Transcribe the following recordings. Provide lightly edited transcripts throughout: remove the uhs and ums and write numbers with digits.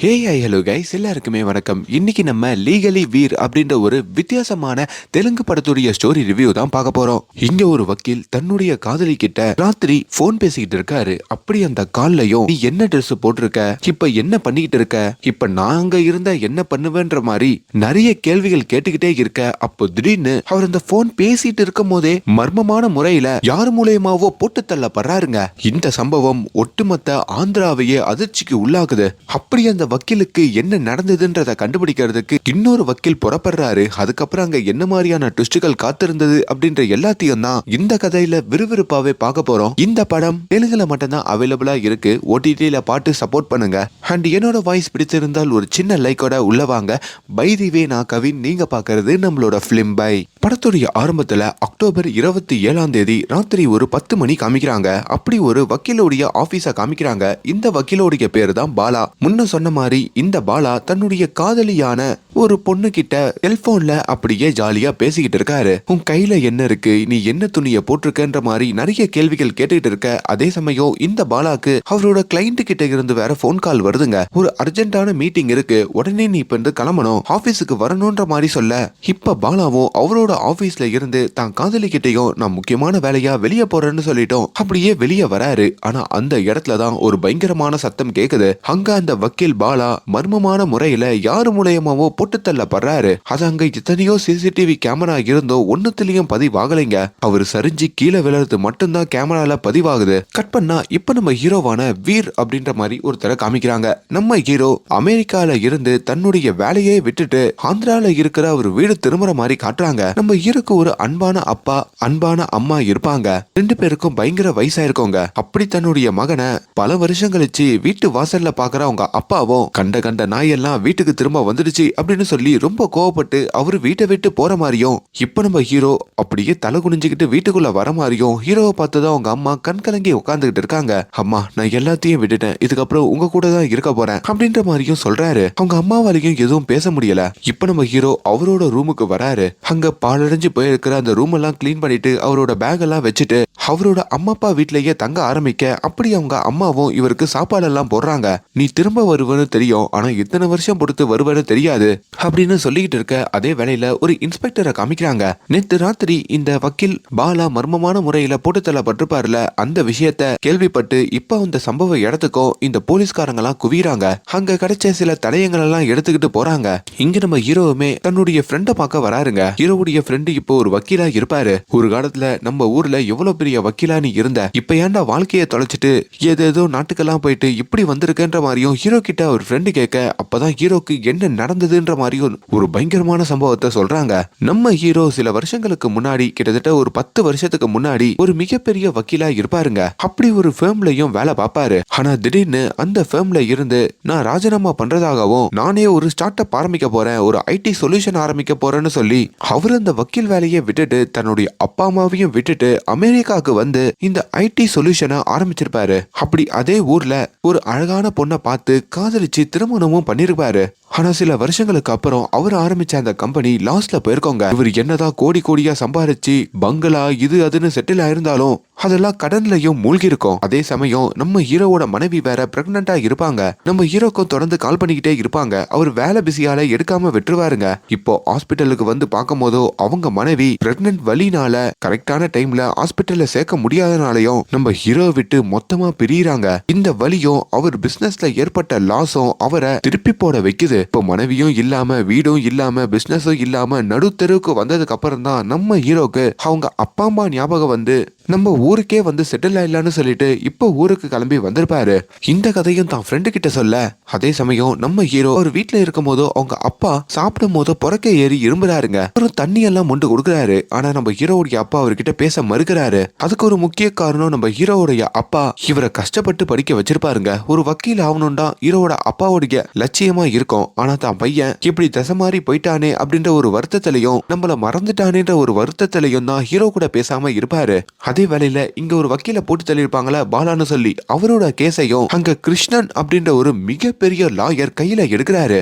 Hello guys, எல்லாருக்குமே வணக்கம். இன்னைக்கு நம்ம லீகலி வீர் அப்படின்ற ஒரு வித்தியாசமான தெலுங்கு படத்துடைய ஸ்டோரி ரிவ்யூ தான் பார்க்க போறோம். இங்க ஒரு வக்கீல் தன்னுடைய காதலி கிட்ட ராத்திரி போன் பேசிக்கிட்டு இருக்காரு. அப்படி அந்த கால்லயும் நீ என்ன ட்ரெஸ் போட்டிருக்க, இப்ப என்ன பண்ணிக்கிட்டு இருக்க, இப்ப நாங்க இருந்தா என்ன பண்ணுவேன்ற மாதிரி நிறைய கேள்விகள் கேட்டுக்கிட்டே இருக்க. அப்போ திடீர்னு அவர் அந்த போன் பேசிட்டு இருக்கும் போதே மர்மமான முறையில யார் மூலியமாவோ போட்டு தள்ளப்படுறாருங்க. இந்த சம்பவம் ஒட்டுமொத்த ஆந்திராவையே அதிர்ச்சிக்கு உள்ளாகுது. அப்படி அந்த வக்கீலுக்கு என்ன நடந்ததுன்றத கண்டுபிடிக்கிறதுக்கு இன்னொரு வக்கீல் புறப்படுறாரு. அதுக்கப்புறம் அங்க என்ன மாதிரியான ட்விஸ்டுகள் காத்திருந்தது அப்படின்ற எல்லாத்தையும் தான் இந்த கதையில விறுவிறுப்பாவே பார்க்க போறோம். இந்த படம் தெலுங்குல மட்டும்தான் அவைலபிளா இருக்கு. ஓடிடில பாட்டு சப்போர்ட் பண்ணுங்க. அண்ட் என்னோட வாய்ஸ் பிடிச்சிருந்தால் ஒரு சின்ன லைக்கோட உள்ள வாங்க. பை தி வே, நான் கவின், நீங்க பாக்குறது நம்மளோட பிலிம் பை. படத்துடைய ஆரம்பத்துல அக்டோபர் 27 ராத்திரி ஒரு 10 மணி காமிக்கிறாங்க. அப்படி ஒரு வக்கீலுடைய ஆபீஸ காமிக்கிறாங்க. இந்த வக்கீலுடைய பேரு தான் பாலா. முன்ன சொன்ன மாதிரி இந்த பாலா தன்னுடைய காதலியான ஒரு பொண்ணு கிட்ட செல்போன்ல அப்படியே ஜாலியா பேசிக்கிட்டு இருக்காரு. உன் கையில என்ன இருக்கு, நீ என்ன துணிய போட்டிருக்கன்ற மாதிரி நிறைய கேள்விகள் கேட்டுட்டு இருக்க. அதே சமயம் இந்த பாலாக்கு அவரோட கிளைண்ட் கிட்ட இருந்து வேற போன் கால் வருதுங்க. ஒரு அர்ஜென்டான மீட்டிங் இருக்கு, உடனே நீ இப்ப இருந்து கிளம்பணும், ஆபீஸுக்கு வரணும்ன்ற மாதிரி சொல்ல, இப்ப பாலாவும் அவரோட ஆபீஸ்ல இருந்து தான் காதலி கிட்டையும் நான் முக்கியமான வேலையா வெளியே போறேன்னு சொல்லிட்டோம் அப்படியே வெளியே வராரு. ஆனா அந்த இடத்துலதான் ஒரு பயங்கரமான சத்தம் கேக்குது. அங்க அந்த வக்கீல் பாலா மர்மமான முறையில யாரு மூலயமாவோ போட்டு தள்ளப்படுறாரு. அது அங்க எத்தனையோ சிசிடிவி கேமரா இருந்தோ ஒன்னுத்திலயும் பதிவாகலைங்க. அவரு சரிஞ்சு கீழே விழுறது மட்டும்தான் கேமரால பதிவாகுது. கட் பண்ணா இப்ப நம்ம ஹீரோவான வீர் அப்படின்ற மாதிரி ஒருத்தரை காமிக்கிறாங்க. நம்ம ஹீரோ அமெரிக்கால இருந்து தன்னுடைய வேலையை விட்டுட்டு ஆந்திரால இருக்கிற ஒரு வீடு திரும்புற மாதிரி காட்டுறாங்க. நம்ம ஹீரோக்கு ஒரு அன்பான அப்பா, அன்பான அம்மா இருப்பாங்க. ரெண்டு பேருக்கும் பயங்கர வயசாயிருக்கோங்க. அப்படி தன்னுடைய மகனை பல வருஷம் கழிச்சு வீட்டு வாசல்ல பாக்குற அவங்க அப்பாவும் கண்ட கண்ட நாயெல்லாம் வீட்டுக்கு திரும்ப வந்துடுச்சு அப்படின்னு சொல்லி ரொம்ப கோவப்பட்டு அவரு வீட்டை விட்டு போற மாதிரியும், இப்ப நம்ம ஹீரோ அப்படியே தலை குனிஞ்சுக்கிட்டு வீட்டுக்குள்ள வர மாதிரியும் ஹீரோவை பார்த்ததான் அவங்க அம்மா கண் கலங்கி உட்காந்துக்கிட்டு இருக்காங்க. அம்மா, நான் எல்லாத்தையும் விட்டுட்டேன், இதுக்கப்புறம் உங்க கூட தான் இருக்க போறேன் அப்படின்ற மாதிரியும் சொல்றாரு. அவங்க அம்மாவாலையும் எதுவும் பேச முடியல. இப்ப நம்ம ஹீரோ அவரோட ரூமுக்கு வராரு. அங்க பாலடைஞ்சு போயிருக்கிற அந்த ரூம் எல்லாம் கிளீன் பண்ணிட்டு அவரோட பேக் எல்லாம் வச்சுட்டு அவரோட அம்மா அப்பா வீட்லயே தங்க ஆரம்பிக்க, அப்படி அவங்க அம்மாவும் இவருக்கு சாப்பாடு எல்லாம் போடுறாங்க. நீ திரும்ப வருவன்னு தெரியும், ஆனா இத்தனை வருஷம் பொறுத்து வருவன்னு தெரியாது அப்படின்னு சொல்லிக்கிட்டு இருக்க. அதே வேளையில ஒரு இன்ஸ்பெக்டரை காமிக்கிறாங்க. நேத்து ராத்திரி இந்த வக்கீல் பாலா மர்மமான முறையில போட்டு தள்ளப்பட்டிருப்பாருல, அந்த விஷயத்த கேள்விப்பட்டு இப்ப அந்த சம்பவ இடத்துக்கும் இந்த போலீஸ்காரங்க எல்லாம் குவிறாங்க. அங்க கிடைச்ச சில தடயங்கள் எல்லாம் எடுத்துக்கிட்டு போறாங்க. இங்க நம்ம ஹீரோவுமே தன்னுடைய ஃப்ரெண்ட பார்க்க வராருங்க. ஹீரோவுடைய ஃப்ரெண்டு இப்போ ஒரு வக்கீலா இருப்பாரு. ஒரு காலத்துல நம்ம ஊர்ல எவ்வளவு பெரிய வக்கீலா நீ இருந்த, இப்ப ஏன்டா வாழ்க்கையை தொலைச்சிட்டு ஏதேதோ நாட்டுக்கெல்லாம் போயிட்டு இப்படி வந்திருக்கன்ற மாதிரியும் ஹீரோ கிட்ட ஒரு ஃப்ரெண்டு கேட்க, அப்பதான் ஹீரோக்கு என்ன நடந்ததுன்ற மாதிரியும் ஒரு பயங்கரமான சம்பவத்தை சொல்றாங்க. நம்ம ஹீரோ சில வருஷங்களுக்கு முன்னாடி, கிட்டத்தட்ட ஒரு 10 வருஷத்துக்கு முன்னாடி ஒரு மிகப்பெரிய வக்கீலா இருப்பாருங்க. அப்படி ஒரு ஃபேம்லயும் வேலை பார்ப்பாரு. ஆனா திடீர்னு அந்த ஃபேம்ல இருந்து நான் ராஜினாமா பண்றதாகவும், நானே ஒரு ஸ்டார்ட் அப் ஆரம்பிக்க போறேன், ஒரு ஐடி சொல்யூஷன் ஆரம்பிக்க போறேன்னு சொல்லி அவர் அந்த வக்கீல் வேலையை விட்டுட்டு தன்னுடைய அப்பா அம்மாவையும் விட்டுட்டு அமெரிக்காவுக்கு வந்து இந்த ஐடி சொல்யூஷனை ஆரம்பிச்சிருப்பாரு. அப்படி அதே ஊர்ல ஒரு அழகான பொண்ணை பார்த்து காதலிச்சு திருமணமும் பண்ணிருப்பாரு. ஆனா சில வருஷங்களுக்கு அப்புறம் அவர் ஆரம்பிச்ச அந்த கம்பெனி லாஸ்ல போயிருக்கோங்க. இவர் என்னதான் கோடி கோடியா சம்பாரிச்சு பங்களா இது அதுன்னு செட்டில் ஆயிருந்தாலும் அதெல்லாம் கடன்லயும் மூழ்கி இருக்கும். அதே சமயம் நம்ம ஹீரோவோட மனைவி வேற பிரெக்னண்டா இருப்பாங்க. நம்ம ஹீரோக்கும் தொடர்ந்து கால் பண்ணிக்கிட்டே இருப்பாங்க. அவர் வேலை பிஸியால எடுக்காம விட்டுருவாருங்க. இப்போ ஹாஸ்பிட்டலுக்கு வந்து பார்க்கும் போதோ அவங்க மனைவி பிரெக்னன்ட் வலினால கரெக்டான டைம்ல ஹாஸ்பிட்டல்ல சேர்க்க முடியாதனாலையும் நம்ம ஹீரோ விட்டு மொத்தமா பிரியிறாங்க. இந்த வலியும் அவர் பிசினஸ்ல ஏற்பட்ட லாஸும் அவரை திருப்பி போட வைக்குது. இப்போ மனைவியும் இல்லாம, வீடும் இல்லாம, பிசினஸும் இல்லாம நடுத்தெருவுக்கு வந்ததுக்கு அப்புறம் தான் நம்ம ஹீரோக்கு அவங்க அப்பா அம்மா ஞாபகம் வந்து நம்ம ஊருக்கே வந்து செட்டில் ஆயிடலான்னு சொல்லிட்டு இப்போ ஊருக்கு கிளம்பி வந்திருப்பாரு. இந்த கதையும் தான் ஃப்ரெண்டு கிட்ட சொல்ல, அதே சமயம் நம்ம ஹீரோ ஒரு வீட்டுல இருக்கும் போதோ அவங்க அப்பா சாப்பிடும் போதோ புறக்க ஏறி இரும்புறாருங்க. ஒரு தண்ணி எல்லாம் மொண்டு கொடுக்குறாரு. ஆனா நம்ம ஹீரோவுடைய அப்பா அவர்கிட்ட பேச மறுக்கிறாரு. அதுக்கு ஒரு முக்கிய காரணம், நம்ம ஹீரோவுடைய அப்பா இவரை கஷ்டப்பட்டு படிக்க வச்சிருப்பாருங்க. ஒரு வக்கீல் ஆகணும்டா ஹீரோவோட அப்பாவுடைய லட்சியமா இருக்கும். ஆனா தான் பையன் இப்படி தசை மாறி போயிட்டானே அப்படின்ற ஒரு வருத்தத்திலையும், நம்மள மறந்துட்டானேன்ற ஒரு வருத்தத்திலையும் தான் ஹீரோ கூட பேசாம இருப்பாரு. அதே வேளையில இங்க ஒரு வக்கீல போட்டு தள்ளியிருப்பாங்களா பாலான்னு சொல்லி, அவரோட கேஸையும் அங்க கிருஷ்ணன் அப்படின்ற ஒரு மிகப்பெரிய லாயர் கையில எடுக்கிறாரு.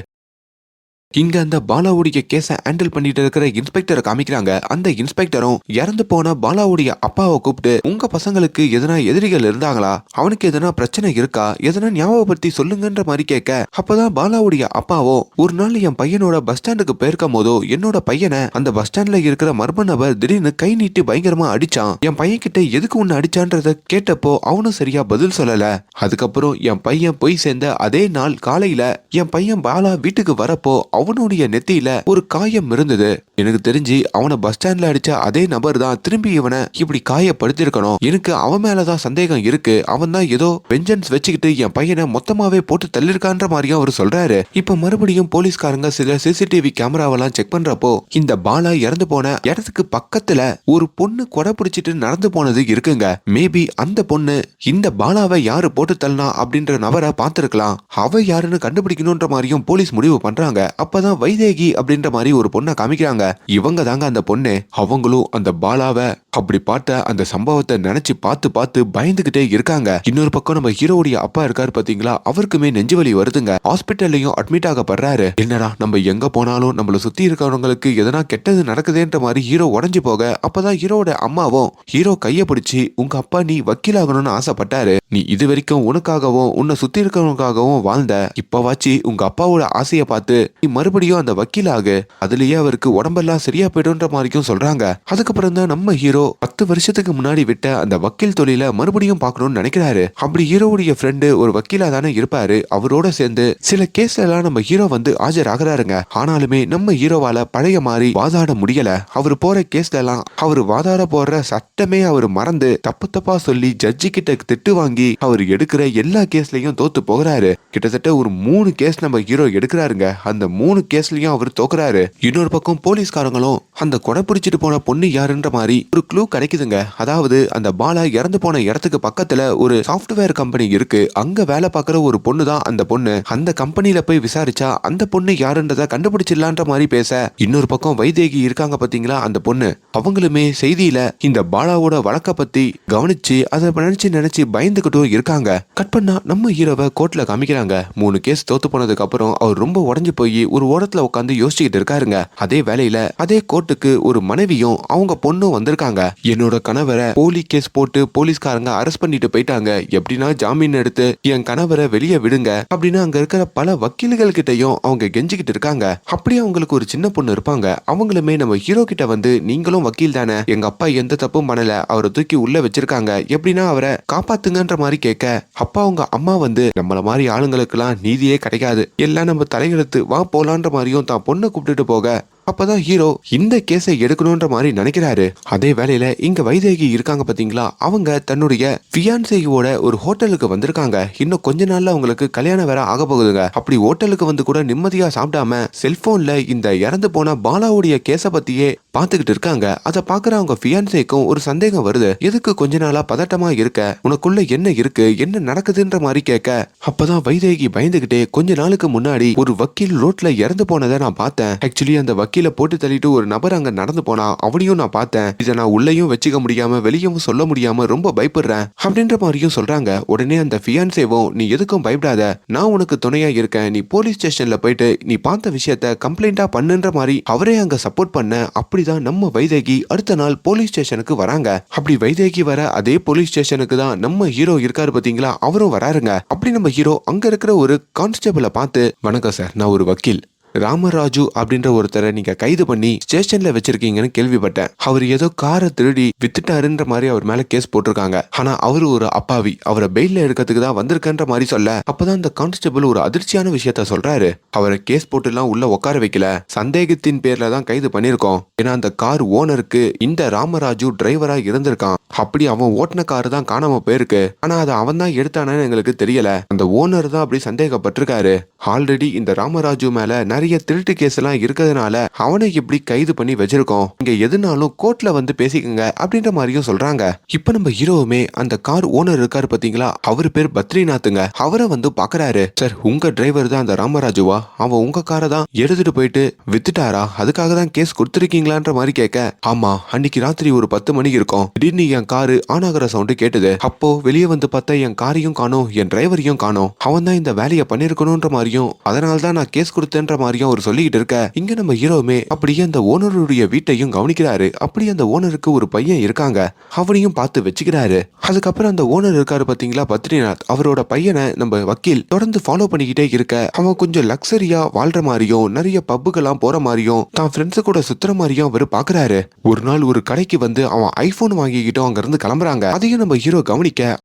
இங்க அந்த பாலாவுடைய கேஸ ஹேண்டில் பண்ணிட்டு இருக்கிற இன்ஸ்பெக்டரை காமிக்கிறாங்க. அந்த இன்ஸ்பெக்டரும் இறந்து போன பாலாவுடைய அப்பாவை கூப்பிட்டு, உங்க பசங்களுக்கு எதனா எதிரிகள் இருந்தாங்களா, அவனுக்கு எதனா பிரச்சனை இருக்கா, எதனா ஞாபகப்படுத்தி சொல்லுங்கன்ற மாதிரி கேட்க, அப்பதான் பாலாவுடைய அப்பாவோ, ஒரு நாள் என் பையனோட பஸ் ஸ்டாண்டுக்கு போயிருக்கும் போதோ என்னோட பையனை அந்த பஸ் ஸ்டாண்ட்ல இருக்கிற மர்ம நபர் திடீர்னு கை நீட்டி பயங்கரமா அடிச்சான். என் பையன் கிட்ட எதுக்கு உன்னை அடிச்சான்றத கேட்டப்போ அவனும் சரியா பதில் சொல்லல. அதுக்கப்புறம் என் பையன் போய் சேர்ந்த அதே நாள் காலையில என் பையன் பாலா வீட்டுக்கு வரப்போ அவனுடைய நெத்தியில ஒரு காயம் இருந்தது. எனக்கு தெரிஞ்சு அவனை பஸ் ஸ்டாண்ட்ல அடிச்ச அதே நபர் தான் திரும்பி இவனை இப்படி காயப்படுத்திருக்கணும். எனக்கு அவன் மேலதான் சந்தேகம் இருக்கு. அவன் தான் ஏதோ வெஞ்சன்ஸ் வச்சுக்கிட்டு என் பையனை மொத்தமாவே போட்டு தள்ளிருக்கான்ற மாதிரியும் அவர் சொல்றாரு. இப்ப மறுபடியும் போலீஸ்காரங்க சில சிசிடிவி கேமராவெல்லாம் செக் பண்றப்போ இந்த பாலா இறந்து போன இடத்துக்கு பக்கத்துல ஒரு பொண்ணு கொடை பிடிச்சிட்டு நடந்து போனது இருக்குங்க. மேபி அந்த பொண்ணு இந்த பாலாவை யாரு போட்டு தள்ளனா அப்படின்ற நபரை பார்த்திருக்கலாம். அவ யாருன்னு கண்டுபிடிக்கணும்ன்ற மாதிரியும் போலீஸ் முடிவு பண்றாங்க. அப்பதான் வைதேகி அப்படின்ற மாதிரி ஒரு பொண்ணை காமிக்கிறாங்க. இவங்க தாங்க அந்த பொண்ணு. அவங்களும் அந்த பாலாவை அப்படி பார்த்த அந்த சம்பவத்தை நினைச்சு பார்த்து பார்த்து பயந்துகிட்டே இருக்காங்க. இன்னொரு பக்கம் நம்ம ஹீரோடைய அப்பா இருக்காரு பாத்தீங்களா, அவருக்குமே நெஞ்சு வலி வருதுங்க. ஹாஸ்பிட்டல்லையும் அட்மிட் ஆகப்படுறாரு. என்னடா நம்ம எங்க போனாலும் நம்மள சுத்தி இருக்கிறவங்களுக்கு எதனா கெட்டது நடக்குதுன்ற மாதிரி ஹீரோ உடஞ்சு போக, அப்பதான் ஹீரோட அம்மாவும் ஹீரோ கைய பிடிச்சி, உங்க அப்பா நீ வக்கீலாகணும்னு ஆசைப்பட்டாரு, நீ இது வரைக்கும் உனக்காகவும் உன்னை சுத்தி இருக்கிறவங்களுக்காகவும் வாழ்ந்த, இப்பவாச்சு உங்க அப்பாவோட ஆசைய பார்த்து நீ மறுபடியும் அந்த வக்கீலாகு, அதுலயே அவருக்கு உடம்பெல்லாம் சரியா போயிடும்ன்ற மாதிரியும் சொல்றாங்க. அதுக்கப்புறம் தான் நம்ம ஹீரோ 10 வருஷத்துக்கு முன்னாடி விட்ட அந்த வக்கீல் தொழில மறுபடியும் பார்க்கணும்னு நினைக்கிறாரு. அப்படி ஹீரோவுடைய ஃப்ரெண்டு ஒரு வக்கீலா தானே இருப்பாரு. அவரோட சேர்ந்து சில கேஸ்ல எல்லாம் நம்ம ஹீரோ வந்து ஆஜராகிறாருங்க. ஆனாலுமே நம்ம ஹீரோவால பழைய மாதிரி வாதாட முடியல. அவர் போற கேஸ்ல எல்லாம் அவர் வாதாட போற சட்டமே அவர் மறந்து தப்பு தப்பா சொல்லி ஜட்ஜி கிட்ட திட்டு வாங்கி அவர் எடுக்கிற எல்லா கேஸ்லயும் தோத்து போகிறாரு. கிட்டத்தட்ட ஒரு 3 கேஸ் நம்ம ஹீரோ எடுக்கிறாருங்க. அந்த 3 கேஸ்லயும் அவர் தோக்குறாரு. இன்னொரு பக்கம் போலீஸ்காரங்களும் அந்த கொடை பிடிச்சிட்டு போன பொண்ணு யாருன்ற மாதிரி ஒரு க்ளூ கிடைக்குதுங்க. அதாவது அந்த பாலா இறந்து போன இடத்துக்கு பக்கத்துல ஒரு சாஃப்ட்வேர் கம்பெனி இருக்கு. அங்க வேலை பார்க்குற ஒரு பொண்ணு தான் அந்த பொண்ணு. அந்த கம்பெனில போய் விசாரிச்சா அந்த பொண்ணு யாருன்றத கண்டுபிடிச்சிடலான்ற மாதிரி பேச, இன்னொரு பக்கம் வைதேகி இருக்காங்க பாத்தீங்களா அந்த பொண்ணு, அவங்களுமே செய்தியில இந்த பாலாவோட வழக்க பத்தி கவனிச்சு அதை நினைச்சு பயந்துகிட்டும் இருக்காங்க. கட் பண்ணா நம்ம ஹீரோவை கோர்ட்ல காமிக்கிறாங்க. 3 கேஸ் தோத்து போனதுக்கு அப்புறம் அவர் ரொம்ப உடஞ்சு போய் ஒரு ஓரத்துல உட்காந்து யோசிச்சுக்கிட்டு இருக்காருங்க. அதே வேலையில அதே கோர்ட்டுக்கு ஒரு மனைவியும் அவங்க பொண்ணும் வந்திருக்காங்க. என்னோட கணவரை போலி கேஸ் போட்டு போலீஸ்காரங்க அரெஸ்ட் பண்ணிட்டு போயிட்டாங்க, எப்படின்னா ஜாமீன் எடுத்து என் கணவரை வெளியே விடுங்க அப்படின்னு அங்க இருக்கிற பல வக்கீல்கள் கிட்டையும் அவங்க கெஞ்சிக்கிட்டு இருக்காங்க. அப்படியே அவங்களுக்கு ஒரு சின்ன பொண்ணு இருப்பாங்க. அவங்களுமே நம்ம ஹீரோ கிட்ட வந்து, நீங்களும் வக்கீல் தானே, எங்க அப்பா எந்த தப்பும் பண்ணல, அவரை தூக்கி உள்ள வச்சிருக்காங்க, எப்படின்னா அவரை காப்பாத்துங்கன்ற மாதிரி கேட்க, அப்பா அவங்க அம்மா வந்து, நம்மள மாதிரி ஆளுங்களுக்கு எல்லாம் நீதியே கிடைக்காது, எல்லாம் நம்ம தலையெழுத்து, வா போலான்ற மாதிரியும் தான் பொண்ணை கூப்பிட்டுட்டு போக, அப்பதான் ஹீரோ இந்த கேஸை எடுக்கணும்ன்ற மாதிரி நினைக்கிறாரு. அதே வேலையில இங்க வைதேகி இருக்காங்க பாத்தீங்களா, அவங்க தன்னுடைய ஃபியான்சேயோட ஒரு ஹோட்டலுக்கு வந்திருக்காங்க. இன்னும் கொஞ்ச நாள்ல அவங்களுக்கு கல்யாணம் வேற ஆக போகுதுங்க. அப்படி ஹோட்டலுக்கு வந்து கூட நிம்மதியா சாப்பிடாம செல்போன்ல இந்த இறந்து போன பாலாவுடைய கேஸ பத்தியே பாத்துக்கிட்டு இருக்காங்க. அதை பாக்குற அவங்க ஃபியான்சேக்கும் ஒரு சந்தேகம் வருது. எதுக்கு கொஞ்ச நாளா பதட்டமா இருக்க, உனக்குள்ள என்ன இருக்கு, என்ன நடக்குதுன்ற மாதிரி கேட்க, அப்பதான் வைதேகி பயந்துகிட்டே, கொஞ்ச நாளுக்கு முன்னாடி ஒரு வக்கீல் ரோட்ல இறந்து போனதை நான் பார்த்தேன். ஆக்சுவலி அந்த வக்கீல போட்டு தள்ளிட்டு ஒரு நபர் அங்க நடந்து போனா, அவனையும் நான் பார்த்தேன். இதை நான் உள்ளேயும் வச்சுக்க முடியாம வெளியும் சொல்ல முடியாம ரொம்ப பயப்படுறேன் அப்படின்ற மாதிரியும் சொல்றாங்க. உடனே அந்த ஃபியான்சேவும், நீ எதுக்கும் பயப்படாத, நான் உனக்கு துணையா இருக்கேன், நீ போலீஸ் ஸ்டேஷன்ல போயிட்டு நீ பார்த்த விஷயத்த கம்ப்ளைண்டா பண்ணுன்ற மாதிரி அவரே அங்க சப்போர்ட் பண்ண. அப்படிதான் நம்ம வைதேகி அடுத்த நாள் போலீஸ் ஸ்டேஷனுக்கு வராங்க. அப்படி வைதேகி வர அதே போலீஸ் ஸ்டேஷனுக்கு தான் நம்ம ஹீரோ இருக்காரு பாத்தீங்களா, அவரும் வராருங்க. அப்படி நம்ம ஹீரோ அங்க இருக்கிற ஒரு கான்ஸ்டபிளை பார்த்து, வணக்கம் சார், நான் ஒரு வக்கீல், ராமராஜு அப்படின்ற ஒருத்தரை நீங்க கைது பண்ணி ஸ்டேஷன்ல வச்சிருக்கீங்கன்னு கேள்விப்பட்டேன். அவர் ஏதோ காரை திருடி வித்துட்டாருன்ற மாதிரி அவர் மேல கேஸ் போட்டிருக்காங்க. ஆனா அவரு ஒரு அப்பாவி, அவரை பெயில எடுக்கிறதுக்கு தான் வந்திருக்கன்ற மாதிரி சொல்ல, அப்பதான் அந்த கான்ஸ்டபிள் ஒரு அதிர்ச்சியான விஷயத்த சொல்றாரு. அவரை கேஸ் போட்டு எல்லாம் உள்ள உட்கார வைக்கல, சந்தேகத்தின் பேர்ல தான் கைது பண்ணிருக்கோம். ஏன்னா அந்த கார் ஓனருக்கு இந்த ராமராஜு டிரைவரா இருந்திருக்கான். அப்படி அவன் ஓட்டின காரு தான் காணாம போயிருக்கு. ஆனா அதை அவன் தான் எடுத்தானு எங்களுக்கு தெரியல. அந்த ஓனர் தான் அப்படி சந்தேகப்பட்டிருக்காரு. ஆல்ரெடி இந்த ராமராஜு மேல நிறைய திருட்டு கேஸ் எல்லாம் இருக்கிறதுனால அவனை இப்படி கைது பண்ணி வச்சிருக்கோம். இங்க எதுனாலும் கோர்ட்ல வந்து பேசிக்கங்க அப்படின்ற மாதிரியும் சொல்றாங்க. இப்ப நம்ம ஹீரோவுமே அந்த கார் ஓனர் இருக்காரு பாத்தீங்களா, அவரு பேர் பத்ரிநாத்துங்க. அவரை வந்து பாக்குறாரு. சார், உங்க டிரைவர் தான் அந்த ராமராஜுவா? அவன் உங்க காரை தான் எடுத்துட்டு போயிட்டு வித்துட்டாரா? அதுக்காக தான் கேஸ் கொடுத்துருக்கீங்களான்ற மாதிரி கேட்க, ஆமா, அன்னைக்கு ராத்திரி ஒரு 10 மணி இருக்கும். திடீர்னு என் காரு ஆன் ஆகிற சவுண்டு கேட்டது. அப்போ வெளியே வந்து பார்த்தா என் காரையும் காணோம், என் டிரைவரையும் காணோம். அவன் தான் இந்த வேலையை பண்ணிருக்கணும்ன்ற மாதிரி மாதிரியும் அதனாலதான் நான் கேஸ் கொடுத்தேன்ற மாதிரியும் அவர் சொல்லிக்கிட்டு இருக்க இங்க நம்ம ஹீரோமே அப்படியே அந்த ஓனருடைய வீட்டையும் கவனிக்கிறாரு. அப்படி அந்த ஓனருக்கு ஒரு பையன் இருக்காங்க, அவனையும் பார்த்து வச்சுக்கிறாரு. அதுக்கப்புறம் அந்த ஓனர் இருக்காரு பாத்தீங்களா பத்ரிநாத், அவரோட பையனை நம்ம வக்கீல் தொடர்ந்து ஃபாலோ பண்ணிக்கிட்டே இருக்க அவன் கொஞ்சம் லக்ஸரியா வாழ்ற மாதிரியும் நிறைய பப்புக்கெல்லாம் போற மாதிரியும் தான் ஃப்ரெண்ட்ஸு கூட சுத்துற மாதிரியும் அவர் பாக்குறாரு. ஒரு நாள் ஒரு கடைக்கு வந்து அவன் ஐபோன் வாங்கிக்கிட்டோம் அங்க இருந்து கிளம்புறாங்க. அதையும் நம்ம ஹீரோ கவனிக்க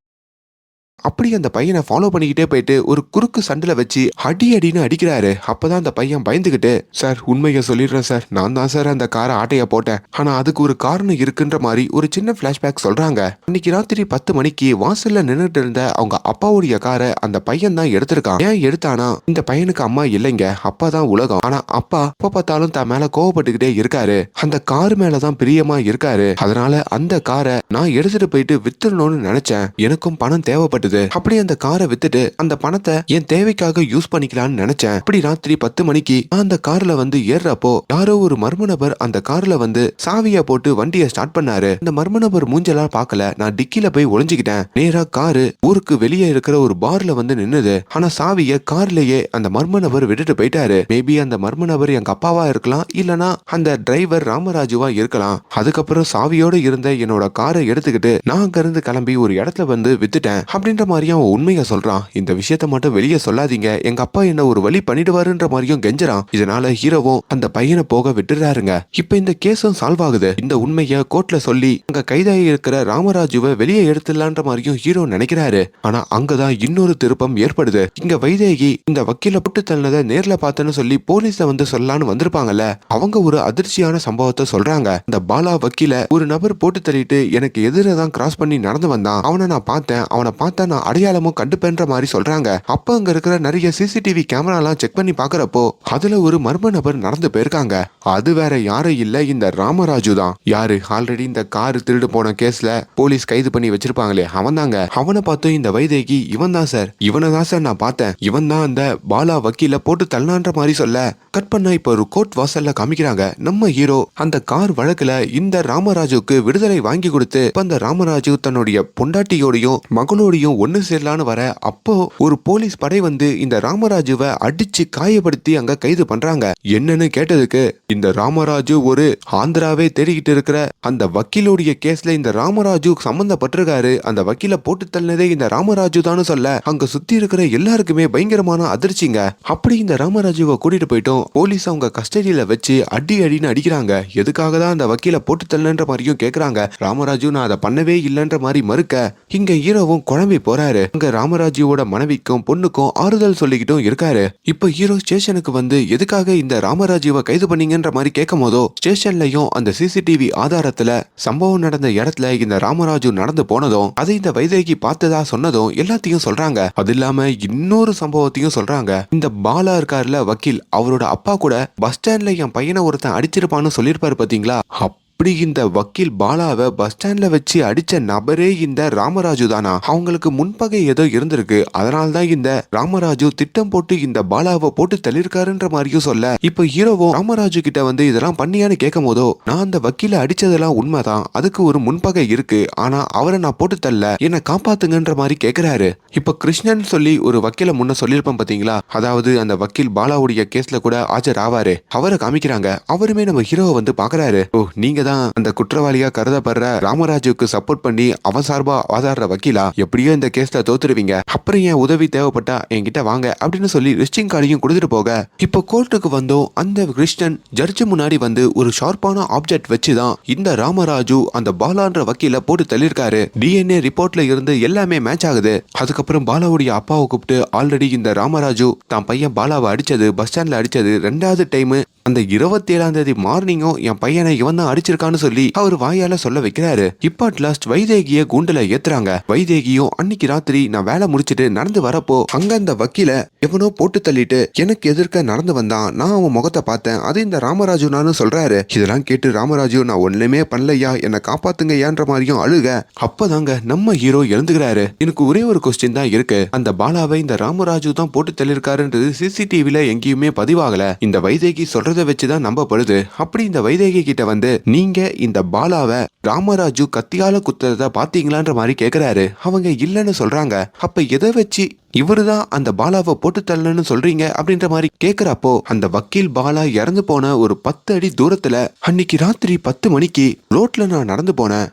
அப்படி அந்த பையனை ஃபாலோ பண்ணிக்கிட்டே போயிட்டு ஒரு குறுக்கு சண்டில் வச்சு அடின்னு அடிக்கிறாரு. அப்பதான் அந்த பையன் பயந்துகிட்டு, சார் உண்மையை சொல்லிடுறேன் சார், நான் தான் சார் அந்த காரை ஆட்டைய போட்டேன், ஆனா அதுக்கு ஒரு காரணம் இருக்குன்ற மாதிரி ஒரு சின்ன பிளாஷ்பேக் சொல்றாங்க. அன்னைக்கு ராத்திரி 10 மணிக்கு வாசல்ல நின்றுட்டு இருந்த அவங்க அப்பாவுடைய காரை அந்த பையன் தான் எடுத்திருக்கான். ஏன் எடுத்தானா, இந்த பையனுக்கு அம்மா இல்லைங்க, அப்பா தான் உலகம். ஆனா அப்பா எப்ப பார்த்தாலும் தான் மேல கோவப்பட்டுக்கிட்டே இருக்காரு, அந்த கார் மேலதான் பிரியமா இருக்காரு. அதனால அந்த காரை நான் எடுத்துட்டு போயிட்டு வித்துடணும்னு நினைச்சேன், எனக்கும் பணம் தேவைப்பட்டது. அப்படி அந்த காரை வித்துட்டு அந்த பணத்தை என் தேவைக்காக யூஸ் பண்ணிக்கலாம்னு நினைச்சேன். அப்படி ராத்திரி 10 மணிக்கு அந்த கார்ல வந்து ஏறப்போ யாரோ ஒரு மர்ம நபர் அந்த கார்ல வந்து சாவியா போட்டு வண்டியை ஸ்டார்ட் பண்ணாரு. அந்த மர்ம நபர் மூஞ்செல்லாம் பார்க்கல, நான் டிக்கில போய் ஒளிஞ்சுக்கிட்டேன். நேரா காரு ஊருக்கு வெளியே இருக்கிற ஒரு பார்ல வந்து நின்னுது. ஆனா சாவிய கார்லயே அந்த மர்ம நபர் விட்டுட்டு போயிட்டாரு. மேபி அந்த மர்ம நபர் எங்க அப்பாவா இருக்கலாம், இல்லனா அந்த டிரைவர் ராமராஜுவா இருக்கலாம். அதுக்கப்புறம் சாவியோட இருந்த என்னோட காரை எடுத்துக்கிட்டு நான் அங்க இருந்து கிளம்பி ஒரு இடத்துல வந்து வித்துட்டேன் அப்படின்ற மாதிரியும் அவன் உண்மையை சொல்றான். இந்த விஷயத்த மட்டும் வெளியே சொல்லாதீங்க, எங்க அப்பா என்ன ஒரு வழி பண்ணிடுவாருன்ற மாதிரியும் கெஞ்சறான். இதனால ஹீரோவும் அந்த பையனை போக விட்டுறாருங்க. இப்ப இந்த கேஸும் சால்வ் ஆகுது. இந்த உண்மைய கோர்ட்ல சொல்லி அங்க கைதாகி இருக்கிற ராமராஜுவை வெளியே எடுத்துடலான்ற மாதிரியும் ஹீரோ நினைக்கிறாரு. ஆனா அங்கதான் இன்னொரு திருப்பம் ஏற்படுது. இங்க வைதேகி இந்த வக்கீல போட்டு தள்ளதை நேர்ல பார்த்தேன்னு சொல்லி போலீஸ வந்து சொல்லலான்னு வந்திருப்பாங்கல்ல, அவங்க ஒரு அதிர்ச்சியான சம்பவத்தை சொல்றாங்க. இந்த பாலா வக்கீல ஒரு நபர் போட்டு தள்ளிட்டு எனக்கு எதிர தான் கிராஸ் பண்ணி நடந்து வந்தான், அவனை நான் பார்த்தேன், அவனை பார்த்தா நான் அடையாளமும் கண்டுபென்ற மாதிரி சொல்றாங்க. அப்ப அங்க இருக்கிற நிறைய சிசிடிவி கேமரா எல்லாம் செக் பண்ணி பாக்குறப்போ அதுல ஒரு மர்ம நபர் நடந்து போயிருக்காங்க. அது வேற யாரும் இல்ல, இந்த ராமராஜு தான். யாரு, ஆல்ரெடி இந்த கார் திருடு போன கேஸ்ல போலீஸ் கைது பண்ணி வச்சிருப்பாங்களே அவன் தாங்க. அவனை பார்த்தும் இந்த வைதேகி இவன் தான் சார், இவனை தான் சார் நான் பார்த்தேன், இவன் தான் அந்த பாலா வக்கீல போட்டு தள்ளான்ற மாதிரி சொல்ல கட் பண்ண இப்ப ஒரு கோர்ட் வாசல்ல காமிக்கிறாங்க. நம்ம ஹீரோ அந்த கார் வழக்குல இந்த ராமராஜுக்கு விடுதலை வாங்கி கொடுத்து அந்த ராமராஜு தன்னுடைய பொண்டாட்டியோடையும் மகளோடையும் ஒன்னு சேரலான்னு வர அப்போ ஒரு போலீஸ் படை வந்து இந்த ராமராஜுவை அடிச்சு காயப்படுத்தி அங்க கைது பண்றாங்க. என்னன்னு கேட்டதுக்கு இந்த ராமராஜு ஒரு ஆந்திராவே தேடிக்கிட்டு இருக்கிற அந்த வக்கீலுடைய கேஸ்ல இந்த ராமராஜு சம்பந்தப்பட்டிருக்காரு, அந்த வக்கீல போட்டு தள்ளதே இந்த ராமராஜு தான் சொல்ல அங்க சுத்தி இருக்கிற எல்லாருக்குமே பயங்கரமான அதிர்ச்சிங்க. அப்படி இந்த ராமராஜுவை கூட்டிட்டு போயிட்டோம், போலீஸ் அவங்க கஸ்டடியில வச்சு அடின்னு அடிக்கிறாங்க. எதுக்காக தான் அந்த வக்கீல போட்டு தள்ளன்ற மாதிரியும் கேக்குறாங்க. ராமராஜு நான் அதை பண்ணவே இல்லைன்ற மாதிரி மறுக்க இங்க ஹீரோவும் குழம்பி போறாரு. அங்க ராமராஜுவோட மனைவிக்கும் பொண்ணுக்கும் ஆறுதல் சொல்லிக்கிட்டும் இருக்காரு. இப்ப ஹீரோ ஸ்டேஷனுக்கு வந்து எதுக்காக இந்த ராமராஜுவை கைது பண்ணீங்கன்ற மாதிரி கேட்கும் போதோ ஸ்டேஷன்லயும் அந்த சிசிடிவி ஆதாரத்துல சம்பவம் நடந்த இடத்துல இந்த ராமராஜு நடந்து போனதும் அதை இந்த வைதேகி பார்த்ததா சொன்னதும் எல்லாத்தையும் சொல்றாங்க. அது இல்லாம இன்னொரு சம்பவத்தையும் சொல்றாங்க. இந்த பாலா இருக்காருல வக்கீல், அவரோட அப்பா கூட பஸ் ஸ்டாண்ட்ல என் பையனை ஒருத்தன் அடிச்சிருப்பான்னு சொல்லியிருப்பாரு பாத்தீங்களா, அப்படி இந்த வக்கீல் பாலாவை பஸ் ஸ்டாண்ட்ல வச்சு அடிச்ச நபரே இந்த ராமராஜு தானா. அவங்களுக்கு முன்பகை ஏதோ இருந்திருக்கு, அதனால்தான் இந்த ராமராஜு திட்டம் போட்டு இந்த பாலாவை போட்டு தள்ளிருக்காருன்ற மாதிரியும் சொல்ல இப்ப ஹீரோவும் ராமராஜு கிட்ட வந்து இதெல்லாம் பண்ணியான்னு கேட்கும் போதோ நான் அந்த வக்கீல அடிச்சதெல்லாம் உண்மைதான், அதுக்கு ஒரு முன்பகை இருக்கு, ஆனா அவரை நான் போட்டு தள்ள என்ன காப்பாத்துங்கன்ற மாதிரி கேக்குறாரு. இப்ப கிருஷ்ணன் சொல்லி ஒரு வக்கீல முன்ன சொல்லியிருப்பேன் பாத்தீங்களா, அதாவது அந்த வக்கீல் பாலாவுடைய கேஸ்ல கூட ஆஜர் ஆவாரு, அவரை காமிக்கிறாங்க. அவருமே நம்ம ஹீரோவை வந்து பாக்குறாரு. ஓ நீங்க தான் அந்த குற்றவாளியா கருதப்படுற ராமராஜுக்கு சப்போர்ட் பண்ணி அவன் சார்பா வாதாடுற வக்கீலா, எப்படியோ இந்த கேஸ்ல தோத்துருவீங்க, அப்புறம் என் உதவி தேவைப்பட்டா என்கிட்ட வாங்க அப்படின்னு சொல்லி விசிட்டிங் கார்டையும் கொடுத்துட்டு போக இப்போ கோர்ட்டுக்கு வந்தோம். அந்த கிருஷ்ணன் ஜட்ஜு முன்னாடி வந்து ஒரு ஷார்ப்பான ஆப்ஜெக்ட் வச்சுதான் இந்த ராமராஜு அந்த பாலான்ற வக்கீல போட்டு தள்ளிருக்காரு. டிஎன்ஏ ரிப்போர்ட்ல இருந்து எல்லாமே மேட்ச் ஆகுது. அதுக்கப்புறம் பாலாவுடைய அப்பாவை கூப்பிட்டு ஆல்ரெடி இந்த ராமராஜு தான் பையன் பாலாவை அடிச்சது, பஸ் ஸ்டாண்ட்ல அடிச்சது 2வது டைம், அந்த 27ஆம் தேதி மார்னிங்கும் என் பையனை இவன் தான் அடிச்சிருக்கான்னு சொல்லி அவர் வாயால சொல்ல வைக்கிறாரு. இப்ப லாஸ்ட் வைதேகிய கூண்டுல ஏத்துறாங்க. வைதேகியும் அன்னைக்கு ராத்திரி நான் வேலை முடிச்சிட்டு நடந்து வரப்போ அங்க அந்த வக்கீல எவனோ போட்டு தள்ளிட்டு எனக்கு எதிர்க்க நடந்து வந்தான், நான் அவன் முகத்தை பார்த்தேன், அது இந்த ராமராஜு நானு சொல்றாரு. இதெல்லாம் கேட்டு ராமராஜு நான் ஒண்ணுமே பண்ணலையா, என்ன காப்பாத்துங்க ஏன்ற மாதிரியும் அழுக அப்பதாங்க நம்ம ஹீரோ எழுந்துக்கிறாரு. எனக்கு ஒரே ஒரு கொஸ்டின் தான் இருக்கு, அந்த பாலாவை இந்த ராமராஜு தான் போட்டு தள்ளிருக்காருன்றது சிசிடிவில எங்கேயுமே பதிவாகல, இந்த வைதேகி சொல்றதை வச்சுதான் நம்பப்படுது. அப்படி இந்த வைதேகி கிட்ட வந்து நீ நீங்க இந்த பாலாவை ராமராஜு கத்தியால குத்துறத பாத்தீங்களான்ற மாதிரி கேக்குறாரு. அவங்க இல்லன்னு சொல்றாங்க. அப்ப எதை வச்சு இவருதான் அந்த பாலாவை போட்டு தள்ளன்னு சொல்றீங்க அப்படின்ற மாதிரி கேக்குறப்போ அந்த வக்கீல் பாலா இறந்து போன ஒரு 10 அடி தூரத்துல அன்னைக்கு ராத்திரி 10 மணிக்கு ரோட்ல நான் நடந்து போனேன்.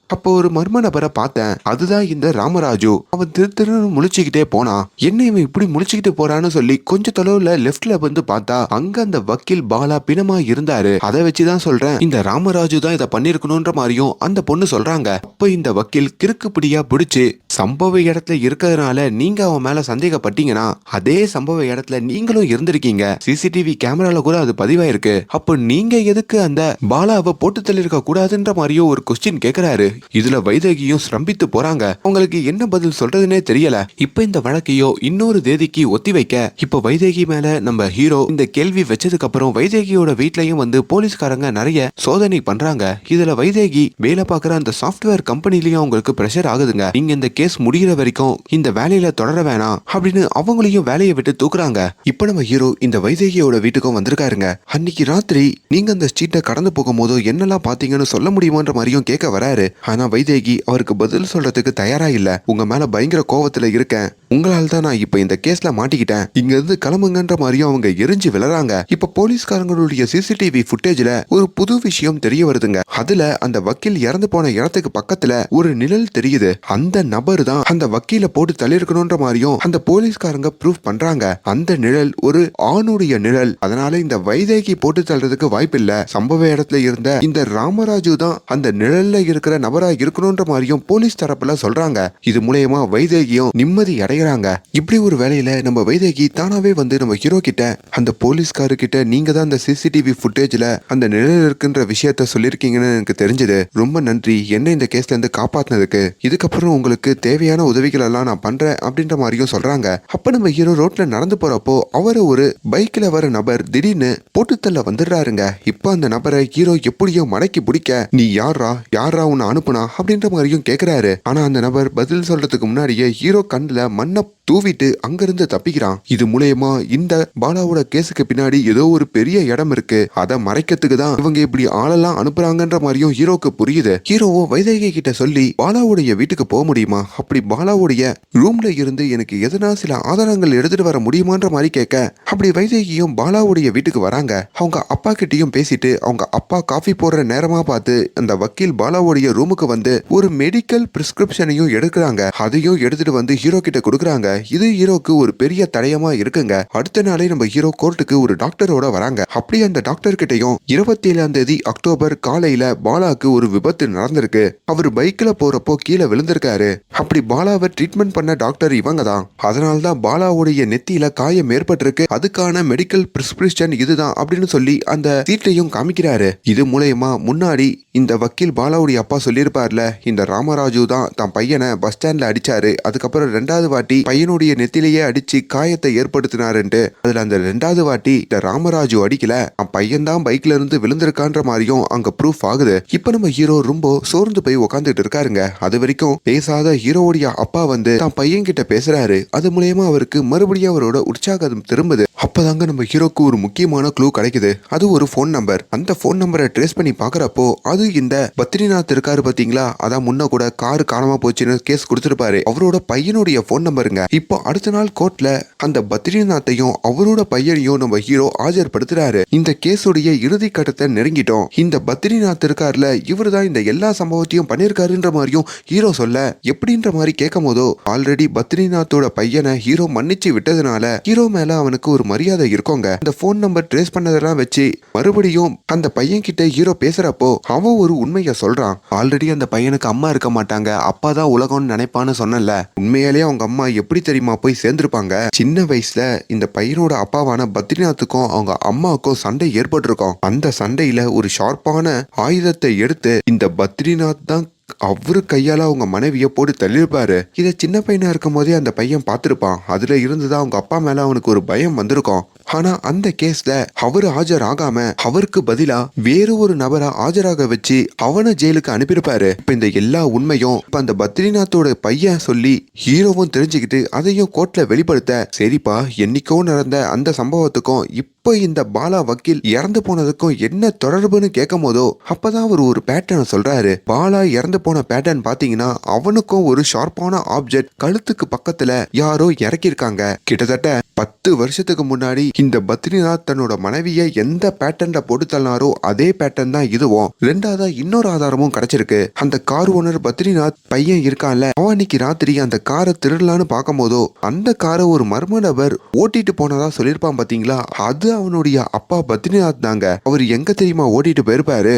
அப்போ ஒரு மர்ம நபரை பார்த்தேன். அதுதான் இந்த ராமராஜு. அவன் திருன்னு முழிச்சுக்கிட்டே போனான். என்ன இவன் இப்படி முழிச்சுக்கிட்டு போறான்னு சொல்லி கொஞ்ச தொலைவுல லெப்ட்ல வந்து பார்த்தா அங்க அந்த வக்கீல் பாலா பிணமா இருந்தாரு. அதை வச்சுதான் சொல்றேன் இந்த ராமராஜு தான் இதை பண்ணிருக்கணும்ன்ற மாதிரியும் அந்த பொண்ணு சொல்றாங்க. அப்ப இந்த வக்கீல் கிறுக்குப்பிடியா பிடிச்சு சம்பவ இடத்துல இருக்கிறதுனால நீங்க அவன் மேல சந்தேகப்பட்டீங்கன்னா அதே சம்பவ இடத்துல நீங்களும் இருந்திருக்கீங்க. சிசிடிவி கேமரால கூட அது பதிவாயிருக்கு. அப்போ நீங்க எதுக்கு அந்த பாலாவை போட்டு தள்ளிருக்க கூடாதுன்ற மாதிரியும் ஒரு கொஸ்டின் கேக்குறாரு. இதுல வைதேகியும் ஸ்ரம்பித்து போறாங்க. உங்களுக்கு என்ன பதில் சொல்றதுன்னே தெரியல. இப்ப இந்த வழக்கையோ இன்னொரு தேதிக்கு ஒத்தி வைக்க இப்ப வைதேகி மேல நம்ம ஹீரோ இந்த கேள்வி வச்சதுக்கு அப்புறம் வைதேகியோட வீட்லயும் வந்து போலீஸ்காரங்க நிறைய சோதனை பண்றாங்க. இதுல வைதேகி வேலை பார்க்குற அந்த சாஃப்ட்வேர் கம்பெனிலயும் அவங்களுக்கு பிரஷர் ஆகுதுங்க. நீங்க இந்த கேஸ் முடிகிற வரைக்கும் இந்த வேலையில தொடர வேணாம் அப்படின்னு அவங்களையும் வேலையை விட்டு தூக்குறாங்க. இப்ப நம்ம ஹீரோ இந்த வைதேகியோட வீட்டுக்கும் வந்திருக்காருங்க. அன்னைக்கு ராத்திரி நீங்க அந்த ஸ்ட்ரீட்டை கடந்து போகும் போதோ என்னெல்லாம் பாத்தீங்கன்னு சொல்ல முடியுமான்ற மாதிரியும் கேட்க வராரு. ஆனா வைதேகி அவருக்கு பதில் சொல்றதுக்கு தயாரா இல்ல. உங்க மேல பயங்கர கோவத்துல இருக்கேன். உங்களால தான் நான் இப்ப இந்த கேஸ்ல மாட்டிக்கிட்டேன். இங்க இருந்து கிளம்புங்கன்ற மாதிரியும் அவங்க எரிஞ்சு விழறாங்க. இப்ப போலீஸ்காரங்களுடைய சிசிடிவி ஃபுட்டேஜ்ல ஒரு புது விஷயம் தெரிய வருதுங்க. அதுல அந்த வக்கீல் இறந்து போன இடத்துக்கு பக்கத்துல ஒரு நிழல் தெரியுது. அந்த நபர் தான் அந்த வக்கீல போட்டு தள்ளிருக்கணும்ன்ற மாதிரியும் அந்த போலீஸ்காரங்க ப்ரூவ் பண்றாங்க. அந்த நிழல் ஒரு ஆணுடைய நிழல். அதனால இந்த வைதேகி போட்டு தள்ளுறதுக்கு வாய்ப்பில்ல. சம்பவ இடத்துல இருந்த இந்த ராமராஜு தான் அந்த நிழல்ல இருக்கிற நபரா இருக்கணும்ன்ற மாதிரியும் போலீஸ் தரப்புல சொல்றாங்க. இது மூலமா வைதேகியும் நிம்மதி அடைகிறாங்க. இப்படி ஒரு வேலையில நம்ம வைதேகி தானாவே வந்து நம்ம ஹீரோ கிட்ட அந்த போலீஸ்காரு கிட்ட நீங்க தான் அந்த சிசிடிவி ஃபுட்டேஜ்ல அந்த நிழல் இருக்குன்ற விஷயத்த சொல்லிருக்கீங்கன்னு எனக்கு தெரிஞ்சது. ரொம்ப நன்றி என்ன இந்த கேஸ்ல இருந்து காப்பாத்தினதுக்கு. இதுக்கப்புறம் உங்களுக்கு தேவையான உதவிகள் எல்லாம் நான் பண்றேன் அப்படின்ற மாதிரியும் சொல்றாங்க. அப்ப நம்ம ஹீரோ ரோட்ல நடந்து போறப்போ அவரை ஒரு பைக்ல வர நபர் திடீர்னு போட்டுத்தள்ள வந்துடுறாருங்க. இப்ப அந்த நபரை ஹீரோ எப்படியோ மடக்கி பிடிக்க நீ யாரா உன்னை அனுப்புனா அப்படின்ற மாதிரியும் கேக்குறாரு. ஆனா அந்த நபர் பதில் சொல்றதுக்கு முன்னாடியே ஹீரோ கண்ணுல மண்ணை தூவிட்டு அங்கிருந்து தப்பிக்கிறான். இது மூலயமா இந்த பாலாவோட கேஸுக்கு பின்னாடி ஏதோ ஒரு பெரிய இடம் இருக்கு. அதை மறைக்கிறதுக்கு தான் இவங்க இப்படி ஆளெல்லாம் அனுப்புறாங்கன்ற மாதிரியும் ஹீரோக்கு புரியுது. ஹீரோவும் வைதேகி கிட்ட சொல்லி பாலாவுடைய வீட்டுக்கு போக முடியுமா, அப்படி பாலாவுடைய ரூம்ல இருந்து எனக்கு எதனா சில ஆதாரங்கள் எடுத்துட்டு வர முடியுமான்ற மாதிரி கேட்க அப்படி வைதேகியும் பாலாவுடைய வீட்டுக்கு வராங்க. அவங்க அப்பா கிட்டையும் பேசிட்டு அவங்க அப்பா காஃபி போடுற நேரமா பார்த்து அந்த வக்கீல் பாலாவுடைய ரூமுக்கு வந்து ஒரு மெடிக்கல் பிரிஸ்கிரிப்ஷனையும் எடுக்கிறாங்க. அதையும் எடுத்துட்டு வந்து ஹீரோ கிட்ட கொடுக்குறாங்க. இது ஹீரோக்கு ஒரு பெரிய தடயமா இருக்குங்க. அடுத்த நாளே நம்ம ஹீரோ கோர்ட்டுக்கு ஒரு டாக்டரோட வராங்க. அப்படி அந்த டாக்டர் கிட்டையும் 27ஆம் தேதி அக்டோபர் காலையில பாலாக்கு ஒரு விபத்து நடந்திருக்கு. அவர் பைக்ல போறப்போ கீழே விழுந்திருக்காரு. அப்படி பாலாவை ட்ரீட்மெண்ட் பண்ண டாக்டர் இவங்க தான். அதனால்தான் பாலாவுடைய நெத்தியில காயம் ஏற்பட்டிருக்கு. அதுக்கான மெடிக்கல் பிரிஸ்கிரிப்ஷன் இதுதான் அப்படின்னு சொல்லி அந்த சீட்டையும் காமிக்கிறாரு. இது மூலயமா முன்னாடி இந்த வக்கீல் பாலாவுடைய அப்பா சொல்லியிருப்பார்ல இந்த ராமராஜு தான் தன் பையனை பஸ் ஸ்டாண்ட்ல அடிச்சாரு. அதுக்கப்புறம் 2வது வாட்டி பையனுடைய நெத்திலேயே அடிச்சு காயத்தை ஏற்படுத்தினாருன்ட்டு. அதுல அந்த 2வது வாட்டி இந்த ராமராஜு அடிக்கல, அவன் பையன் தான் பைக்ல இருந்து விழுந்திருக்கான்ற மாதிரியும் அங்க ப்ரூஃப் ஆகுது. இப்ப நம்ம ஹீரோ ரொம்ப சோர்ந்து போய் உட்காந்துட்டு இருக்காருங்க. அது வரைக்கும் பேசாத ஹீரோவுடைய அப்பா வந்து தான் பையன் கிட்ட பேசுறாரு. அது மூலயமா அவருக்கு மறுபடியும் அவரோட உற்சாகம் திரும்புது. அப்பதாங்க நம்ம ஹீரோக்கு ஒரு முக்கியமான க்ளூ கிடைக்குது. அது ஒரு போன் நம்பர். அந்த போன் நம்பரை ட்ரேஸ் பண்ணி பாக்குறப்போ அது இந்த பத்ரிநாத் இருக்காரு பாத்தீங்களா, அதான் முன்ன கூட காரு காணாம போச்சுன்னு கேஸ் கொடுத்திருப்பாரு. அவரோட பையனுடைய போன் நம்பருங்க. இப்போ அடுத்த நாள் கோர்ட்ல அந்த பத்ரிநாத்தையும் அவரோட பையனையும் நம்ம ஹீரோ ஆஜர்படுத்துறாரு. இந்த கேஸுடைய இறுதி கட்டத்தை நெருங்கிட்டோம். இந்த பத்ரிநாத் இருக்காருல இவரு தான் இந்த எல்லா சம்பவத்தையும் பண்ணிருக்காருன்ற மாதிரியும் ஹீரோ சொல்ல எப்படின்ற மாதிரி கேட்கும் போதோ ஆல்ரெடி பத்ரிநாத்தோட பையனை ஹீரோ மன்னிச்சு விட்டதுனால ஹீரோ மேல அவனுக்கு ஒரு மரியாதை இருக்கோங்க. அந்த போன் நம்பர் ட்ரேஸ் பண்ணதெல்லாம் வச்சு மறுபடியும் அந்த பையன் கிட்ட ஹீரோ பேசுறப்போ அவன் ஒரு உண்மையை சொல்றான். ஆல்ரெடி அந்த பையனுக்கு அம்மா இருக்க மாட்டாங்க, அப்பா தான் உலகம்னு நினைப்பான்னு சொன்னல. உண்மையாலே அவங்க அம்மா எப்படி தெரியுமா போய் சேர்ந்திருப்பாங்க. சின்ன வயசுல இந்த பையனோட அப்பாவான பத்ரிநாத்துக்கும் அவங்க அம்மாவுக்கும் சண்டை ஏற்பட்டிருக்கும். அந்த சண்டையில ஒரு ஷார்ப்பான ஆயுதத்தை எடுத்து இந்த பத்ரிநாத் தான் அவரு கையால அவங்க மனைவிய போட்டு தள்ளிருப்பாரு. இத சின்ன பையனா இருக்கும் போதே அந்த பையன் பார்த்திருப்பான். அதுல இருந்துதான் அவங்க அப்பா மேல அவனுக்கு ஒரு பயம் வந்திருக்கும். ஆனா அந்த கேஸ்ல அவரு ஆஜர் ஆகாம அவருக்கு பதிலா வேறு ஒரு நபரை ஆஜராக வச்சு அவனை ஜெயிலுக்கு அனுப்பியிருப்பாரு. இப்ப இந்த எல்லா உண்மையும் இப்ப அந்த பத்ரிநாத்தோட பையன் சொல்லி ஹீரோவும் தெரிஞ்சுக்கிட்டு அதையும் கோர்ட்ல வெளிப்படுத்த சரிப்பா என்னைக்கோ நடந்த அந்த சம்பவத்துக்கும் இப்ப இப்போ இந்த பாலா வக்கீல் இறந்து போனதுக்கும் என்ன தொடர்புன்னு கேட்கும் போதோ அப்பதான் அவர் ஒரு பேட்டர்ன் சொல்றாரு. பாலா இறந்து போன பேட்டர்ன் பாத்தீங்கன்னா அவனுக்கும் ஒரு ஷார்ப்பான ஆப்ஜெக்ட் கழுத்துக்கு பக்கத்துல யாரோ இறக்கிருக்காங்க. கிட்டத்தட்ட 10 வருஷத்துக்கு முன்னாடி இந்த பத்ரிநாத் தன்னோட மனைவியை எந்த பேட்டர்ன்ல போட்டு தள்ளினாரோ அதே பேட்டர்ன் தான் இதுவும். ரெண்டாவதா இன்னொரு ஆதாரமும் கிடைச்சிருக்கு. அந்த கார் ஓனர் பத்ரிநாத் பையன் இருக்கான்ல, அவன் அன்னைக்கு ராத்திரி அந்த காரை திருடலான்னு பார்க்கும் போதோ அந்த காரை ஒரு மர்ம நபர் ஓட்டிட்டு போனதா சொல்லியிருப்பான் பாத்தீங்களா, அது அவனுடைய அப்பா பத்ரிநாத் தாங்க. அவர் எங்க தெரியுமா ஓட்டிட்டு போயிருப்பாரு?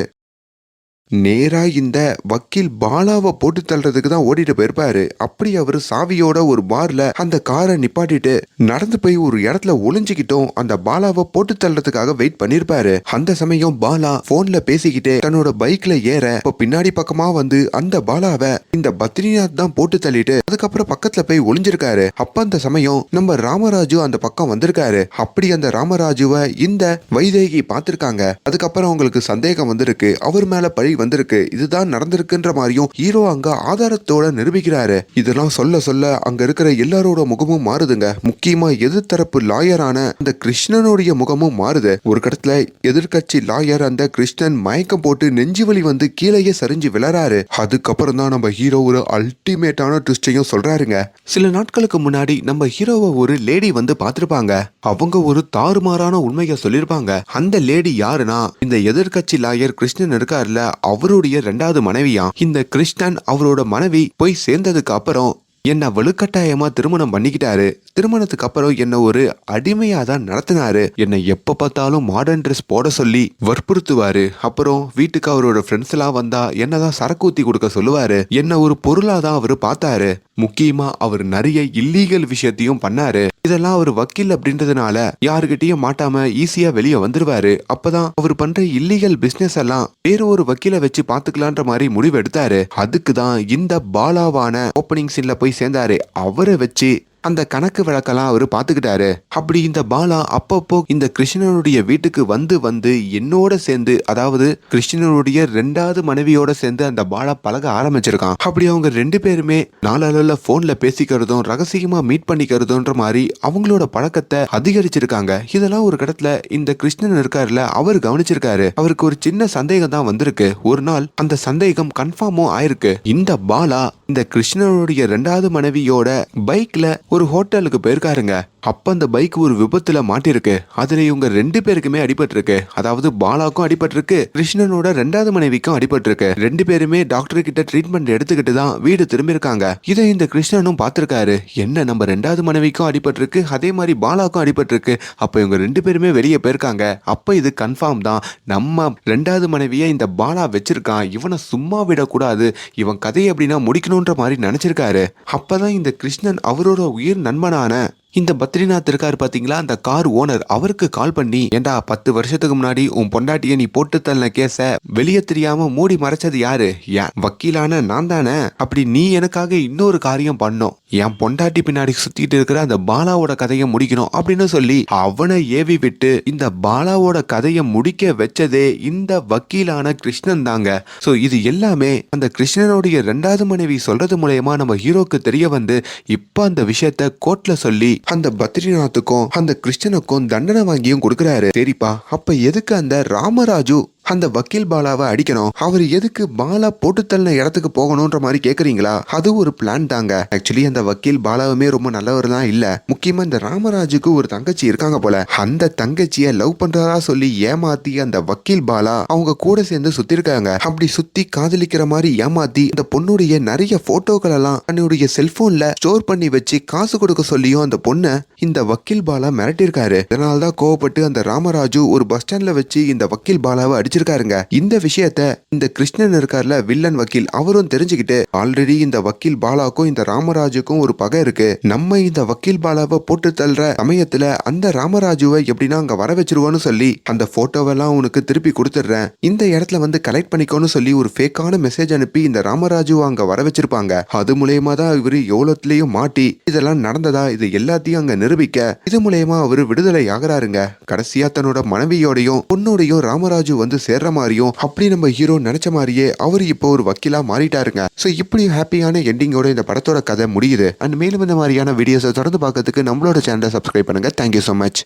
நேரா இந்த வக்கீல் பாலாவை போட்டு தள்ளுறதுக்கு தான் ஓடிட்டு போயிருப்பாரு. அப்படி அவரு சாவியோட ஒரு பார்ல அந்த காரை நிப்பாட்டிட்டு நடந்து போய் ஒரு இடத்துல ஒளிஞ்சுக்கிட்டும் அந்த பாலாவை போட்டு தள்ளுறதுக்காக வெயிட் பண்ணிருப்பாரு. அந்த சமயம் பாலா போன்ல பேசிக்கிட்டு தன்னோட பைக்ல ஏற இப்ப பின்னாடி பக்கமா வந்து அந்த பாலாவை இந்த பத்ரிநாத் தான் போட்டு தள்ளிட்டு அதுக்கப்புறம் பக்கத்துல போய் ஒளிஞ்சிருக்காரு. அப்ப அந்த சமயம் நம்ம ராமராஜு அந்த பக்கம் வந்திருக்காரு. அப்படி அந்த ராமராஜுவை இந்த வைதேகி பார்த்திருக்காங்க. அதுக்கப்புறம் அவங்களுக்கு சந்தேகம் வந்திருக்கு. அவர் மேல பழி வந்திருக்கு. இதுதான் நடந்திருக்குன்ற மாதிரியும் ஹீரோ அங்க ஆதாரத்தோட நிரூபிக்கிறாரு. இதெல்லாம் சொல்ல சொல்ல அங்க இருக்கிற எல்லாரோட முகமும் மாறுதுங்க. முக்கியமா எதிர்த்தரப்பு லாயரான அந்த கிருஷ்ணனுடைய முகமும் மாறுது. ஒரு கடத்துல எதிர்கட்சி லாயர் அந்த கிருஷ்ணன் மயக்கம் போட்டு நெஞ்சு வலி வந்து கீழேயே சரிஞ்சு விளறாரு. அதுக்கப்புறம் தான் நம்ம ஹீரோ ஒரு அல்டிமேட்டான ட்விஸ்டையும் சொல்றாருங்க. சில நாட்களுக்கு முன்னாடி நம்ம ஹீரோவை ஒரு லேடி வந்து பார்த்திருப்பாங்க. அவங்க ஒரு தாறுமாறான உண்மையை சொல்லியிருப்பாங்க. அந்த லேடி யாருன்னா இந்த எதிர்கட்சி லாயர் கிருஷ்ணன் இருக்காருல்ல, அவருடைய 2வது மனைவியா. இந்த கிருஷ்ணன் அவரோட மனைவி போய் சேர்ந்ததுக்கு அப்புறம் என்ன வலுக்கட்டாயமா திருமணம் பண்ணிக்கிட்டாரு. திருமணத்துக்கு அப்புறம் என்ன ஒரு அடிமையா தான் நடத்தினாரு. என்னை எப்ப பார்த்தாலும் மாடர்ன் ட்ரெஸ் போட சொல்லி வற்புறுத்துவாரு. அப்புறம் வீட்டுக்கு அவரோட ஃப்ரெண்ட்ஸ் எல்லாம் வந்தா என்னதான் சரக்கு ஊத்தி கொடுக்க சொல்லுவாரு. என்ன ஒரு பொருளா தான் அவரு பார்த்தாரு. முக்கியமா அவர் நிறைய இல்லீகல் விஷயத்தையும் பண்ணாரு. இதெல்லாம் அவர் வக்கீல் அப்படின்றதுனால யாருகிட்டயும் மாட்டாம ஈஸியா வெளியே வந்துருவாரு. அப்பதான் அவர் பண்ற இல்லீகல் பிசினஸ் எல்லாம் வேற ஒரு வக்கீல வச்சு பாத்துக்கலான்ற மாதிரி முடிவு எடுத்தாரு. அதுக்குதான் இந்த பாலாவான ஓப்பனிங் சீன்ல போய் சேர்ந்தாரு. அவரை வச்சு அந்த கணக்கு வழக்கெல்லாம் அவரு பாத்துக்கிட்டாரு. அப்படி இந்த பாலா அப்பப்போ இந்த கிருஷ்ணனுடைய வீட்டுக்கு வந்து வந்து என்னோட சேர்ந்து, அதாவது கிருஷ்ணனுடைய 2வது மனைவியோட சேர்ந்து அந்த பாலா பழக ஆரம்பிச்சிருக்கான். அப்படி அவங்க 2 பேருமே நாளளவுல போன்ல பேசிக்கிறதும் ரகசியமா மீட் பண்ணிக்கிறதுன்ற மாதிரி அவங்களோட பழக்கத்தை அதிகரிச்சிருக்காங்க. இதெல்லாம் ஒரு கடத்துல இந்த கிருஷ்ணன் இருக்காருல, அவர் கவனிச்சிருக்காரு. அவருக்கு ஒரு சின்ன சந்தேகம் தான் வந்திருக்கு. ஒரு நாள் அந்த சந்தேகம் கன்ஃபார்மும் ஆயிருக்கு. இந்த பாலா இந்த கிருஷ்ணனுடைய 2வது மனைவியோட பைக்ல ஒரு ஹோட்டலுக்கு போயிருக்காருங்க. அப்ப அந்த பைக் ஒரு விபத்துல மாட்டிருக்கு. அதுல இவங்க 2 பேருக்குமே அடிபட்டிருக்கு. அதாவது பாலாக்கும் அடிபட்டிருக்கு, கிருஷ்ணனோட 2வது மனைவிக்கும் அடிபட்டிருக்கு. 2 பேருமே டாக்டர் கிட்ட ட்ரீட்மெண்ட் எடுத்துக்கிட்டு தான் வீடு திரும்பி இருக்காங்க. இதை இந்த கிருஷ்ணனும் பார்த்திருக்காரு. என்ன நம்ம 2வது மனைவிக்கும் அடிபட்டிருக்கு, அதே மாதிரி பாலாக்கும் அடிபட்டிருக்கு. அப்ப இவங்க 2 பேருமே வெளியே போயிருக்காங்க. அப்ப இது கன்ஃபார்ம் தான், நம்ம 2வது மனைவியை இந்த பாலா வச்சிருக்கான். இவனை சும்மா விடக்கூடாது, இவன் கதையை எப்படின்னா முடிக்கணும்ன்ற மாதிரி நினைச்சிருக்காரு. அப்பதான் இந்த கிருஷ்ணன் அவரோட உயிர் நண்பனான இந்த பத்ரிநாத் இருக்காரு பாத்தீங்களா, அந்த கார் ஓனர், அவருக்கு கால் பண்ணி, ஏண்டா 10 வருஷத்துக்கு முன்னாடி உன் பொண்டாட்டிய நீ போட்டு தள்ளின கேஸ வெளியே தெரியாம மூடி மறைச்சது யாரு? ஏன் வக்கீலான நான் தானே. அப்படி நீ எனக்காக இன்னொரு காரியம் பண்ணோம், என் பொண்டாட்டி பின்னாடி சுத்திட்டு இருக்கிற அந்த பாலாவோட கதையை முடிக்கணும் அப்படின்னு சொல்லி அவனை ஏவி விட்டு இந்த பாலாவோட கதையை முடிக்க வச்சதே இந்த வக்கீலான கிருஷ்ணன் தாங்க. சோ இது எல்லாமே அந்த கிருஷ்ணனுடைய 2வது மனைவி சொல்றது மூலயமா நம்ம ஹீரோக்கு தெரிய வந்து இப்ப அந்த விஷயத்த கோர்ட்ல சொல்லி அந்த பத்ரிநாத்துக்கும் அந்த கிருஷ்ணனுக்கும் தண்டனை வாங்கியும் கொடுக்கறாரு. சரிப்பா, அப்ப எதுக்கு அந்த ராமராஜு அந்த வக்கீல் பாலாவை அடிக்கணும்? அவர் எதுக்கு பாலா போட்டு தள்ளின இடத்துக்கு போகணும்ன்ற மாதிரி கேக்குறீங்களா? அது ஒரு பிளான் தாங்க. ஆக்சுவலி அந்த வக்கீல் பாலாவுமே ரொம்ப நல்லவர் தான் இல்ல. முக்கியமா இந்த ராமராஜுக்கு ஒரு தங்கச்சி இருக்காங்க போல. அந்த தங்கச்சிய லவ் பண்றதா சொல்லி ஏமாத்தி அந்த வக்கீல் பாலா அவங்க கூட சேர்ந்து சுத்தி இருக்காங்க. அப்படி சுத்தி காதலிக்கிற மாதிரி ஏமாத்தி இந்த பொண்ணுடைய நிறைய போட்டோக்கள் எல்லாம் தன்னுடைய செல்போன்ல ஸ்டோர் பண்ணி வச்சு காசு கொடுக்க சொல்லியும் அந்த பொண்ணை இந்த வக்கீல் பாலா மிரட்டிருக்காரு. இதனால்தான் கோவப்பட்டு அந்த ராமராஜு ஒரு பஸ் ஸ்டாண்ட்ல வச்சு இந்த வக்கீல் பாலாவை அடிச்சிருக்காருங்க. இந்த விஷயத்த இந்த கிருஷ்ணன் இருக்கார்ல வில்லன் வக்கீல், அவரும் தெரிஞ்சுக்கிட்டு ஆல்ரெடி இந்த வக்கீல் பாலாக்கும் இந்த ராமராஜுக்கும் ஒரு பகை இருக்கு, நம்ம இந்த வக்கீல் பாலாவை போட்டு தள்ளுற சமயத்துல அந்த ராமராஜுவை எப்படின்னா அங்க வர வச்சிருவோன்னு சொல்லி அந்த போட்டோவெல்லாம் உனக்கு திருப்பி கொடுத்துடுறேன், இந்த இடத்துல வந்து கலெக்ட் பண்ணிக்கோன்னு சொல்லி ஒரு ஃபேக்கான மெசேஜ் அனுப்பி இந்த ராமராஜுவை அங்க வர வச்சிருப்பாங்க. அது மூலயமா தான் இவரு எவ்வளவுலயும் மாட்டி இதெல்லாம் நடந்ததா இது எல்லாத்தையும் அங்க நிரூபிக்க இது மூலயமா அவரு விடுதலை ஆகிறாருங்க. கடைசியா தன்னோட மனைவியோடையும் பொண்ணோடையும் ராமராஜு வந்து சேர்ற மாதிரியும் அப்படி நம்ம ஹீரோ நினைச்ச மாதிரியே அவரு இப்போ ஒரு வக்கீலா மாறிட்டாருங்க. சோ இப்படி ஹாப்பியான எண்டிங்கோட இந்த படத்தோட கதை முடியுது. அண்ட் மேலும் இந்த மாதிரியான வீடியோஸை தொடர்ந்து பார்க்கறதுக்கு நம்மளோட சேனலை சப்ஸ்கிரைப் பண்ணுங்க. Thank you so much.